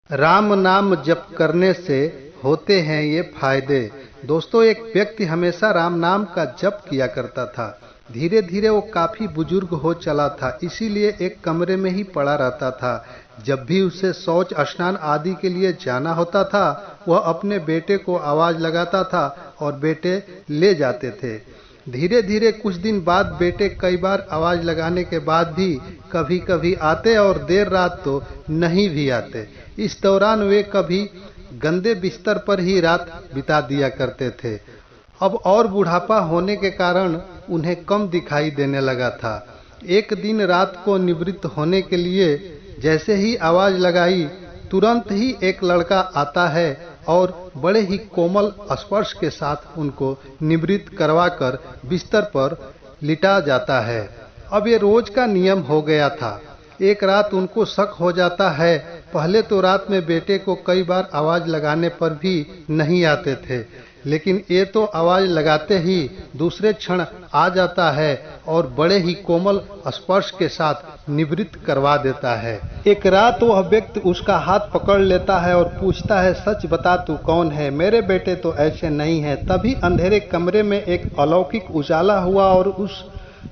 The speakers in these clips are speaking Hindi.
राम नाम जप करने से होते हैं ये फायदे। दोस्तों, एक व्यक्ति हमेशा राम नाम का जप किया करता था। धीरे धीरे वो काफी बुजुर्ग हो चला था, इसीलिए एक कमरे में ही पड़ा रहता था। जब भी उसे शौच स्नान आदि के लिए जाना होता था, वह अपने बेटे को आवाज लगाता था और बेटे ले जाते थे। धीरे धीरे कुछ दिन बाद बेटे कई बार आवाज लगाने के बाद भी कभी कभी आते और देर रात तो नहीं भी आते। इस दौरान वे कभी गंदे बिस्तर पर ही रात बिता दिया करते थे। अब और बुढ़ापा होने के कारण उन्हें कम दिखाई देने लगा था। एक दिन रात को निवृत्त होने के लिए जैसे ही आवाज लगाई, तुरंत ही एक लड़का आता है और बड़े ही कोमल स्पर्श के साथ उनको निवृत्त करवाकर बिस्तर पर लिटा जाता है। अब ये रोज का नियम हो गया था। एक रात उनको शक हो जाता है। पहले तो रात में बेटे को कई बार आवाज लगाने पर भी नहीं आते थे, लेकिन ये तो आवाज लगाते ही दूसरे क्षण आ जाता है और बड़े ही कोमल स्पर्श के साथ निवृत्त करवा देता है। एक रात वह व्यक्ति उसका हाथ पकड़ लेता है और पूछता है, सच बता तू कौन है? मेरे बेटे तो ऐसे नहीं है। तभी अंधेरे कमरे में एक अलौकिक उजाला हुआ और उस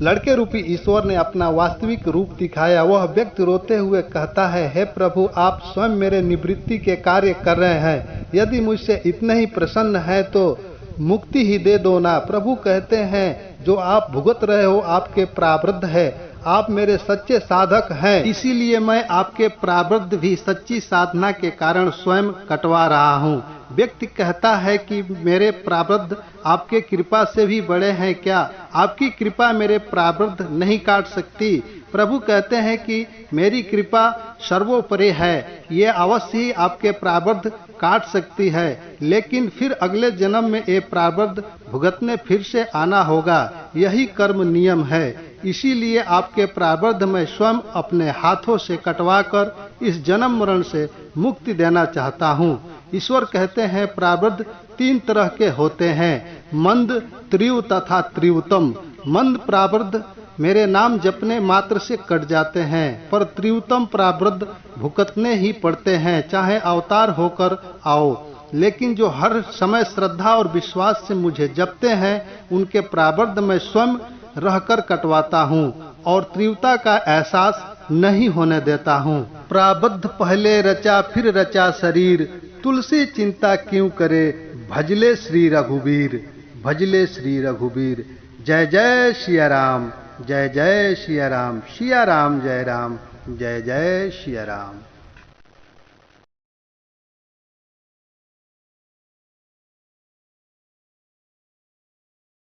लड़के रूपी ईश्वर ने अपना वास्तविक रूप दिखाया। वह व्यक्ति रोते हुए कहता है, हे प्रभु, आप स्वयं मेरे निवृत्ति के कार्य कर रहे हैं। यदि मुझसे इतने ही प्रसन्न है तो मुक्ति ही दे दो ना। प्रभु कहते हैं, जो आप भुगत रहे हो आपके प्रारब्ध है। आप मेरे सच्चे साधक हैं, इसीलिए मैं आपके प्रारब्ध भी सच्ची साधना के कारण स्वयं कटवा रहा हूँ। व्यक्ति कहता है कि मेरे प्रारब्ध आपके कृपा से भी बड़े हैं क्या? आपकी कृपा मेरे प्रारब्ध नहीं काट सकती। प्रभु कहते हैं कि मेरी कृपा सर्वोपरि है, ये अवश्य ही आपके प्रारब्ध काट सकती है, लेकिन फिर अगले जन्म में ये प्रारब्ध भुगतने फिर से आना होगा। यही कर्म नियम है। इसीलिए आपके प्रारब्ध मैं स्वयं अपने हाथों से कटवाकर इस जन्म मरण से मुक्ति देना चाहता हूँ। ईश्वर कहते हैं, प्रारब्ध तीन तरह के होते हैं, मंद, तीव्र तथा तीव्रतम। मंद प्रारब्ध मेरे नाम जपने मात्र से कट जाते हैं, पर तीव्रतम प्रारब्ध भुगतने ही पड़ते हैं, चाहे अवतार होकर आओ। लेकिन जो हर समय श्रद्धा और विश्वास से मुझे जपते हैं, उनके प्रारब्ध मैं स्वयं रहकर कटवाता हूँ और तीव्रता का एहसास नहीं होने देता हूँ। प्रारब्ध पहले रचा फिर रचा शरीर, तुलसी चिंता क्यों करे, भजले श्री रघुबीर, भजले श्री रघुबीर। जय जय सिया राम, जय जय सिया राम, सिया राम जय राम, जय जय सिया राम।